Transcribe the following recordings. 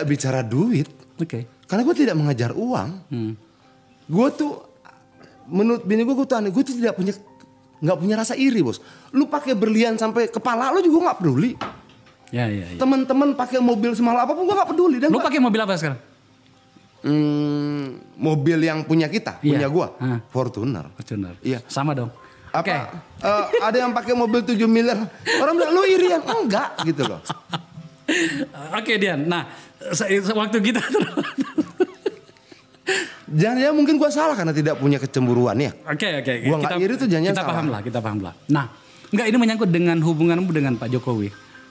bicara duit. Karena gue tidak mengejar uang. Gue tuh menurut bini gue tuh aneh. Gue tuh nggak punya rasa iri, bos. Lu pakai berlian sampai kepala lu juga nggak peduli. Ya. Teman-teman pakai mobil semahal apapun gue nggak peduli. Dan lu pakai mobil apa sekarang? Mobil yang punya kita, punya gue, Fortuner. Iya. Sama dong. Ada yang pakai mobil 7 miliar. Orang bilang lu iri ya? Enggak gitu loh. Oke, Dian. Nah, waktu kita jangan mungkin gua salah karena tidak punya kecemburuan ya. Oke. Gua nggak iri tuh jangan salah. Kita paham lah. Nah, enggak, ini menyangkut dengan hubunganmu dengan Pak Jokowi.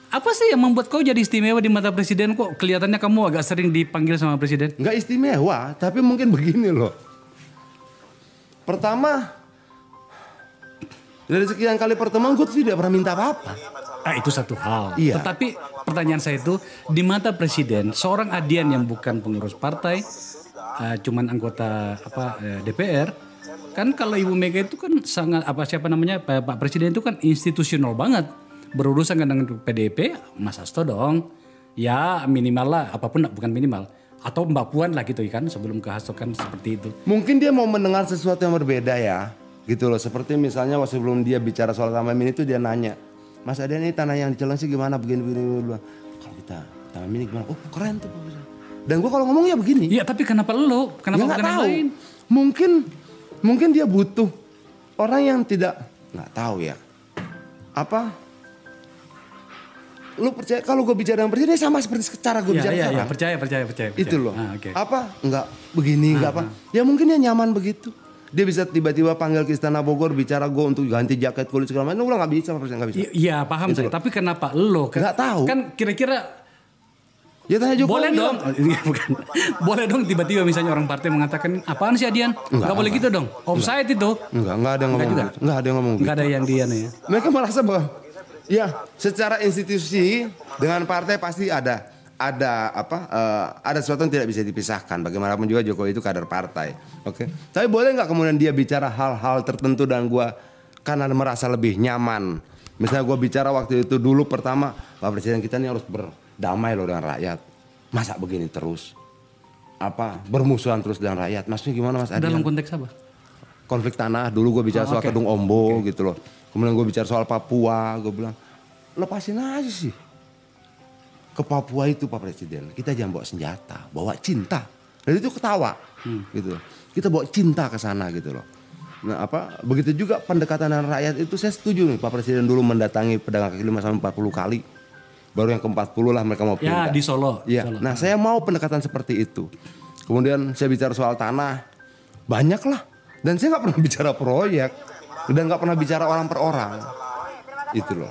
Apa sih yang membuat kau jadi istimewa di mata presiden? Kok kelihatannya kamu agak sering dipanggil sama presiden? Enggak istimewa, tapi mungkin begini loh. Pertama, dari sekian kali pertemuan gue tuh tidak pernah minta apa-apa. Itu satu hal. Iya. Tetapi pertanyaan saya itu, di mata presiden, seorang Adian yang bukan pengurus partai, cuman anggota DPR, kan kalau Ibu Mega itu kan sangat Pak Presiden itu kan institusional banget, berurusan dengan PDIP, Mas Hasto dong, ya minimal lah, apapun bukan minimal, atau Mbak Puan lah gitu kan, sebelum ke Hasto kan seperti itu. Mungkin dia mau mendengar sesuatu yang berbeda ya. Gitu loh, seperti misalnya sebelum dia bicara soal Taman Mini itu dia nanya, Mas Adian ini tanah yang di Cilengsi gimana begini. Kalau kita Taman Mini gimana? Oh keren tuh Pak Presiden. Dan gue kalau ngomong ya begini. Iya tapi kenapa lo? Kenapa bukan yang lain? Mungkin dia butuh orang yang nggak tahu ya. Lu percaya kalau gue bicara dengan presiden sama seperti cara gue bicara sekarang. Percaya. Itu loh. Nggak begini, nggak apa. Ya mungkin dia nyaman begitu. Dia bisa tiba-tiba panggil ke Istana Bogor bicara gue untuk ganti jaket kulit segala macam. Lu nggak bisa, nggak bisa. Iya paham saya. Tapi kenapa lo? Nggak tahu. Kan kira-kira. Ya tanya Jokowi. Boleh dong. Bukan. Boleh dong tiba-tiba misalnya orang partai mengatakan apaan sih Adian? Nggak boleh gitu dong. Offside itu. Nggak ada yang ngomong gitu. Nggak ada yang ngomong gitu. Nggak ada yang Dian ya. Mereka merasa bahwa ya secara institusi dengan partai pasti ada sesuatu yang tidak bisa dipisahkan. Bagaimanapun juga Jokowi itu kader partai. Oke. Tapi boleh nggak kemudian dia bicara hal-hal tertentu dan gue karena merasa lebih nyaman. Misalnya gue bicara waktu itu dulu pertama, Pak Presiden kita ini harus berdamai loh dengan rakyat. Masa begini terus? Bermusuhan terus dengan rakyat? Maksudnya gimana Mas Adian? Dalam konteks apa? Konflik tanah. Dulu gue bicara soal Kedung Ombo gitu loh. Kemudian gue bicara soal Papua. Gue bilang lepasin aja sih. Ke Papua itu Pak Presiden, kita jangan bawa senjata, bawa cinta. Dan itu ketawa, gitu. Kita bawa cinta ke sana gitu loh. Nah begitu juga pendekatan dengan rakyat itu saya setuju nih Pak Presiden dulu mendatangi pedagang kaki lima sampai 40 kali. Baru yang ke-40 lah mereka mau pindah. Ya di Solo. Ya. Nah saya mau pendekatan seperti itu. Kemudian saya bicara soal tanah, banyak lah. Dan saya nggak pernah bicara proyek dan nggak pernah bicara orang per orang. Itu loh.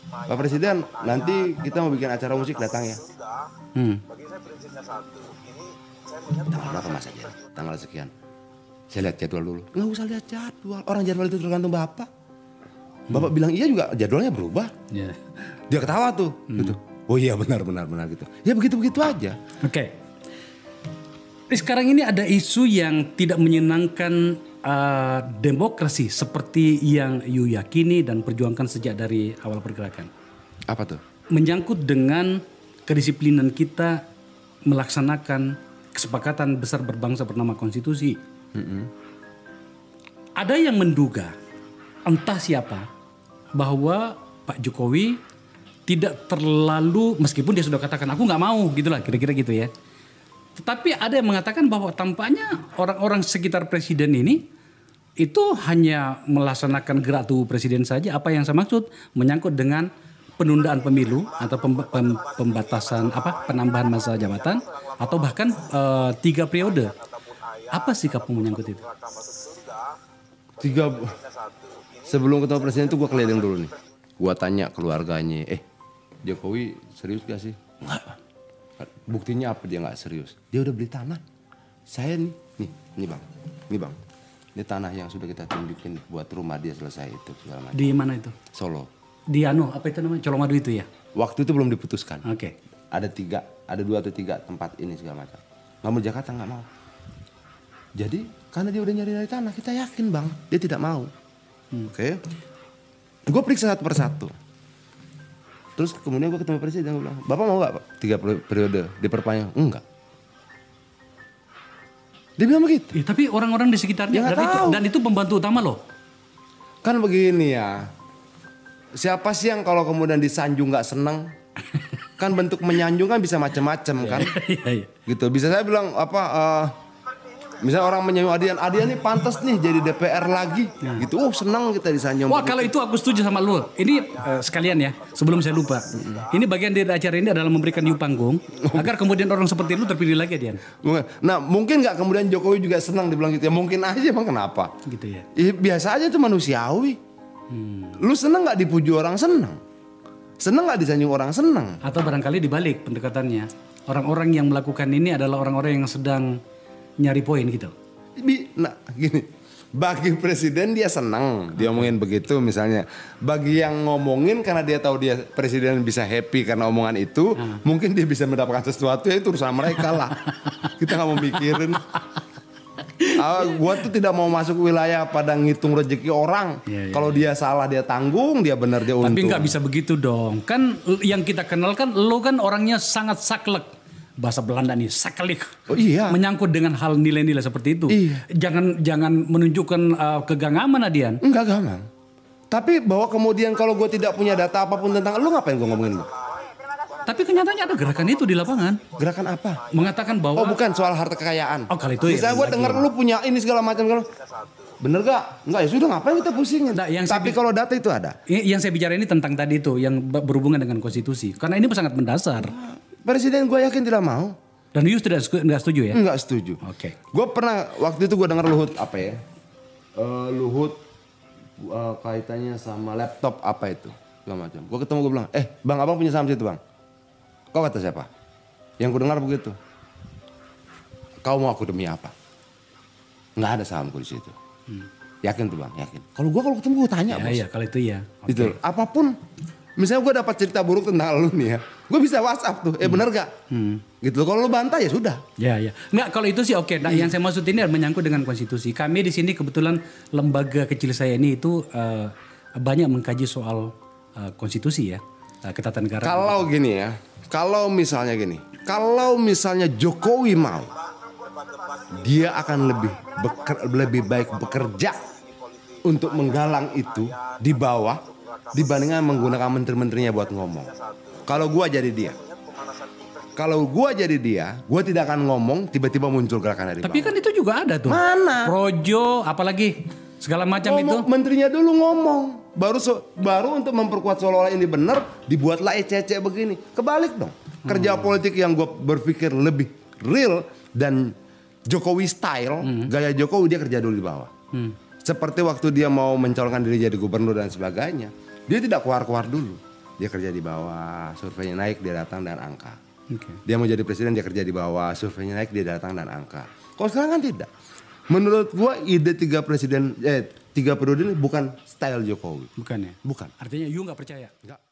Pak Presiden, nanti kita mau bikin acara musik, datang ya. Tanggal berapa Mas Adian? Tanggal sekian. Saya lihat jadwal dulu. Nggak usah lihat jadwal. Orang jadwal itu tergantung Bapak. Bapak bilang iya juga jadwalnya berubah. Dia ketawa tuh. Gitu. Oh iya benar gitu. Ya begitu aja. Oke. Sekarang ini ada isu yang tidak menyenangkan demokrasi seperti yang you yakini dan perjuangkan sejak dari awal pergerakan. Apa tuh? Menyangkut dengan kedisiplinan kita melaksanakan kesepakatan besar berbangsa bernama konstitusi. Ada yang menduga, entah siapa, bahwa Pak Jokowi tidak terlalu, meskipun dia sudah katakan aku nggak mau, gitulah kira-kira gitu ya. Tetapi ada yang mengatakan bahwa tampaknya orang-orang sekitar presiden ini itu hanya melaksanakan gerak tubuh presiden saja. Apa yang saya maksud menyangkut dengan penundaan pemilu atau pembatasan penambahan masa jabatan atau bahkan 3 periode. Apa sikapmu menyangkut itu? Sebelum ketemu presiden itu gue keliling dulu nih. Gue tanya keluarganya, Jokowi serius gak sih? Enggak. Buktinya apa dia nggak serius? Dia udah beli tanah. Saya nih bang. Ini tanah yang sudah kita tunjukin buat rumah dia selesai itu segala macam. Di mana itu? Solo. Di apa itu namanya? Colomadu itu ya? Waktu itu belum diputuskan. Oke. Ada 2 atau 3 tempat ini segala macam. Nggak mau Jakarta nggak mau. Jadi karena dia udah nyari tanah, kita yakin bang, dia tidak mau. Oke. Gue periksa satu persatu. Terus kemudian gue ketemu presiden, gue bilang, Bapak mau gak Pak 3 periode diperpanjang? Enggak. Dia bilang begitu. Tapi orang-orang di sekitarnya dan itu pembantu utama loh. Kan begini ya, siapa sih yang kalau kemudian disanjung gak senang? Kan bentuk menyanjung kan bisa macam-macam kan. Iya. Gitu, bisa saya bilang misalnya orang menyanjung Adian nih pantas nih jadi DPR lagi. Gitu, senang kita disanjung. Wah kalau itu aku setuju sama lu. Ini sekalian ya, sebelum saya lupa. Ini bagian dari acara ini adalah memberikan you panggung. Agar kemudian orang seperti lu terpilih lagi, Dian. Nah mungkin gak kemudian Jokowi juga senang dibilang gitu. Ya mungkin aja, emang kenapa? Gitu ya. Biasa aja itu manusiawi. Lu senang gak dipuji orang senang? Senang gak disanjung orang senang? Atau barangkali dibalik pendekatannya. Orang-orang yang melakukan ini adalah orang-orang yang sedang nyari poin gitu. Nah gini, bagi presiden dia senang dia omongin begitu misalnya. Bagi yang ngomongin karena dia tahu dia presiden bisa happy karena omongan itu, mungkin dia bisa mendapatkan sesuatu, ya itu urusan mereka lah. Kita nggak mau mikirin. Gua tuh tidak mau masuk wilayah pada ngitung rezeki orang. Kalau dia salah dia tanggung, dia benar dia untung. Tapi nggak bisa begitu dong. Kan yang kita kenal kan lo kan orangnya sangat saklek. Bahasa Belanda nih, sakelik. Oh iya. Menyangkut dengan hal nilai-nilai seperti itu. Iya. Jangan menunjukkan kegangaman, Adian. Enggak gamang. Tapi bahwa kemudian kalau gue tidak punya data apapun tentang lu, ngapain gue ngomongin lu? Tapi kenyataannya ada gerakan itu di lapangan. Gerakan apa? Mengatakan bahwa... Oh bukan soal harta kekayaan. Oh kalau itu misalnya gue dengar lu punya ini segala macam. Bener gak? Enggak, ya sudah, ngapain kita pusingin. Nah, tapi kalau data itu ada. Yang saya bicara ini tentang tadi itu, yang berhubungan dengan konstitusi. Karena ini sangat mendasar. Presiden gue yakin tidak mau. Dan Yus tidak setuju ya? Enggak setuju. Oke. Gue pernah, waktu itu gue dengar Luhut apa ya. Luhut kaitannya sama laptop apa itu. Segala macam. Gue ketemu, gue bilang, bang abang punya saham situ bang. Kau kata siapa? Yang gue dengar begitu. Kau mau aku demi apa? Nggak ada sahamku di situ. Yakin tuh bang, yakin. Kalau ketemu gue tanya bos. Iya, kalau itu ya. Okay. Gitu. Apapun. Misalnya gue dapat cerita buruk tentang lu nih ya. Gue bisa WhatsApp tuh, bener gak? Gitu. Kalau lu bantah ya sudah. Ya. Nggak, kalau itu sih oke. Nah, yang saya maksud ini menyangkut dengan konstitusi. Kami di sini kebetulan lembaga kecil saya ini itu banyak mengkaji soal konstitusi ya. Ketatanegaraan. Kalau gini ya. Kalau misalnya Jokowi mau, dia akan lebih baik bekerja untuk menggalang itu di bawah dibandingkan menggunakan menteri-menterinya buat ngomong. Kalau gua jadi dia, gua tidak akan ngomong tiba-tiba muncul gerakan dari bawah. Tapi kan itu juga ada tuh. Mana? Projo, apalagi segala macam itu. Menterinya dulu ngomong. Baru untuk memperkuat seolah-olah ini benar, dibuatlah ecek-ecek begini. Kebalik dong. Kerja politik yang gue berpikir lebih real dan Jokowi style, gaya Jokowi dia kerja dulu di bawah. Seperti waktu dia mau mencalonkan diri jadi gubernur dan sebagainya, dia tidak keluar-keluar dulu. Dia kerja di bawah, surveinya naik, dia datang dan angka. Dia mau jadi presiden, dia kerja di bawah, surveinya naik, dia datang dan angka. Kalau sekarang kan tidak. Menurut gua ide 3 periode ini bukan style Jokowi. Bukan ya? Bukan. Artinya you nggak percaya? Nggak.